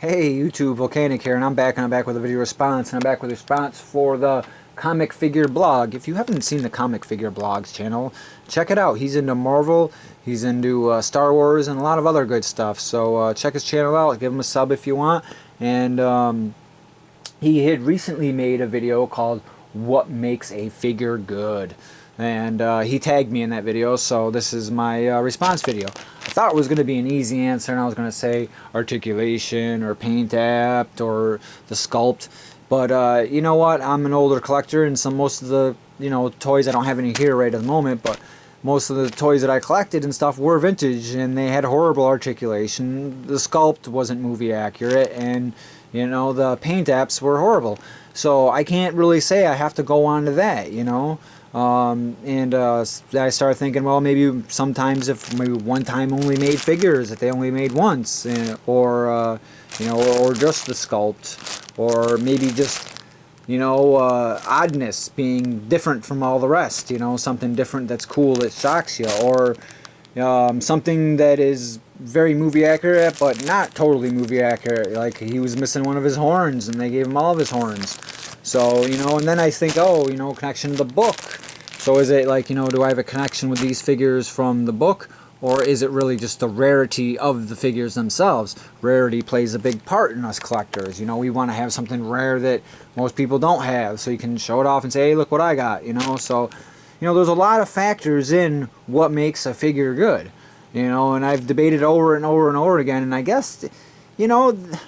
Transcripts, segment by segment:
Hey YouTube, Volcanic here, and I'm back with a video response, and I'm back with a response for the Comic Figure Blog. If you haven't seen the Comic Figure Blog's channel, check it out. He's into Marvel, he's into Star Wars, and a lot of other good stuff. So check his channel out, give him a sub if you want. And he had recently made a video called What Makes a Figure Good? And he tagged me in that video, so this is my response video. I thought it was going to be an easy answer, and I was going to say articulation or paint apt or the sculpt. But you know what? I'm an older collector, and most of the toys, I don't have any here right at the moment, but most of the toys that I collected and stuff were vintage, and they had horrible articulation. The sculpt wasn't movie accurate, and the paint apps were horrible. So I can't really say I have to go on to that, I started thinking, well, maybe sometimes if maybe one time only made figures that they only made once, or just the sculpt, or maybe just oddness, being different from all the rest, something different that's cool that shocks you, or something that is very movie accurate but not totally movie accurate, like he was missing one of his horns and they gave him all of his horns. So and then I think, oh, connection to the book. So is it like, do I have a connection with these figures from the book, or is it really just the rarity of the figures themselves? Rarity plays a big part in us collectors. We want to have something rare that most people don't have, so you can show it off and say, hey, look what I got, So there's a lot of factors in what makes a figure good, and I've debated over and over and over again, and I guess, the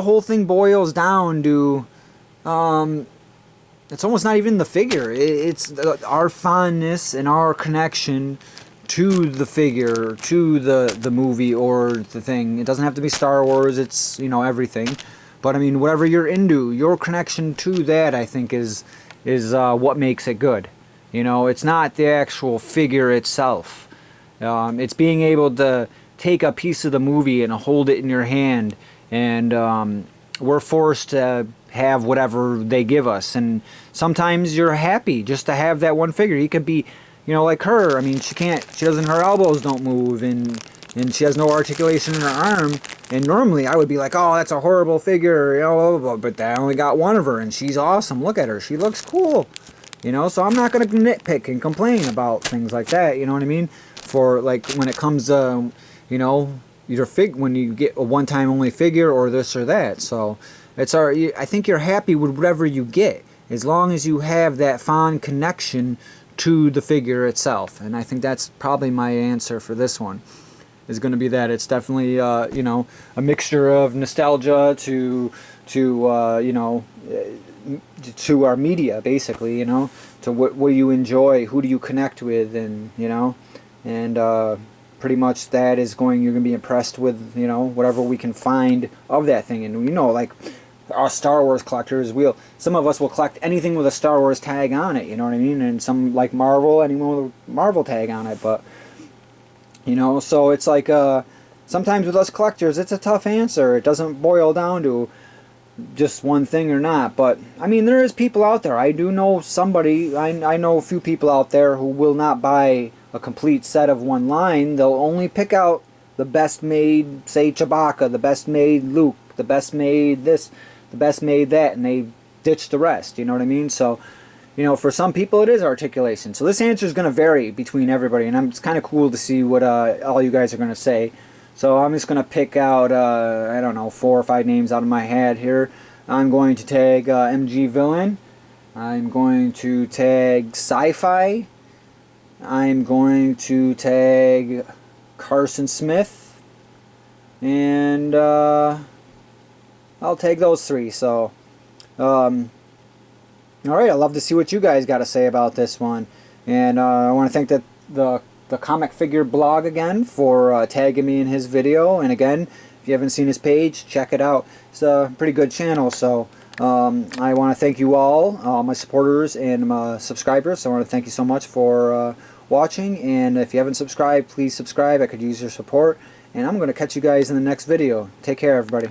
whole thing boils down to, it's almost not even the figure. It's our fondness and our connection to the figure, to the movie or the thing. It doesn't have to be Star Wars, it's, everything. But I mean, whatever you're into, your connection to that, I think, is what makes it good. It's not the actual figure itself. It's being able to take a piece of the movie and hold it in your hand, and we're forced to have whatever they give us, and sometimes you're happy just to have that one figure. He could be, like her. I mean, her elbows don't move, and she has no articulation in her arm, and normally I would be like, oh, that's a horrible figure, but I only got one of her, and she's awesome. Look at her, she looks cool, so I'm not going to nitpick and complain about things like that, you know what I mean? For, like, when it comes to, when you get a one-time only figure or this or that. So I think you're happy with whatever you get, as long as you have that fond connection to the figure itself. And I think that's probably my answer for this one, is going to be that it's definitely a mixture of nostalgia to our media, basically, to what you enjoy, who do you connect with, and pretty much that is you're going to be impressed with, whatever we can find of that thing. And like our Star Wars collectors, some of us will collect anything with a Star Wars tag on it, you know what I mean? And some like Marvel, anyone with a Marvel tag on it. But so it's like sometimes with us collectors, it's a tough answer. It doesn't boil down to just one thing or not. But I mean, there is people out there. I do know somebody, I know a few people out there who will not buy a complete set of one line. They'll only pick out the best made, say, Chewbacca, the best made Luke, the best made this, the best made that, and they ditch the rest, you know what I mean? So for some people it is articulation. So this answer is going to vary between everybody, and it's kind of cool to see what all you guys are going to say. So I'm just going to pick out, I don't know, 4 or 5 names out of my head here. I'm going to tag MG Villain. I'm going to tag Sci-Fi. I'm going to tag Carson Smith. And I'll tag those 3. So, alright, I'd love to see what you guys got to say about this one. And I want to thank the Comic Figure Blog again for tagging me in his video. And again, if you haven't seen his page, check it out. It's a pretty good channel. So I want to thank you all my supporters and my subscribers. So I want to thank you so much for watching. And if you haven't subscribed, please subscribe. I could use your support. And I'm going to catch you guys in the next video. Take care, everybody.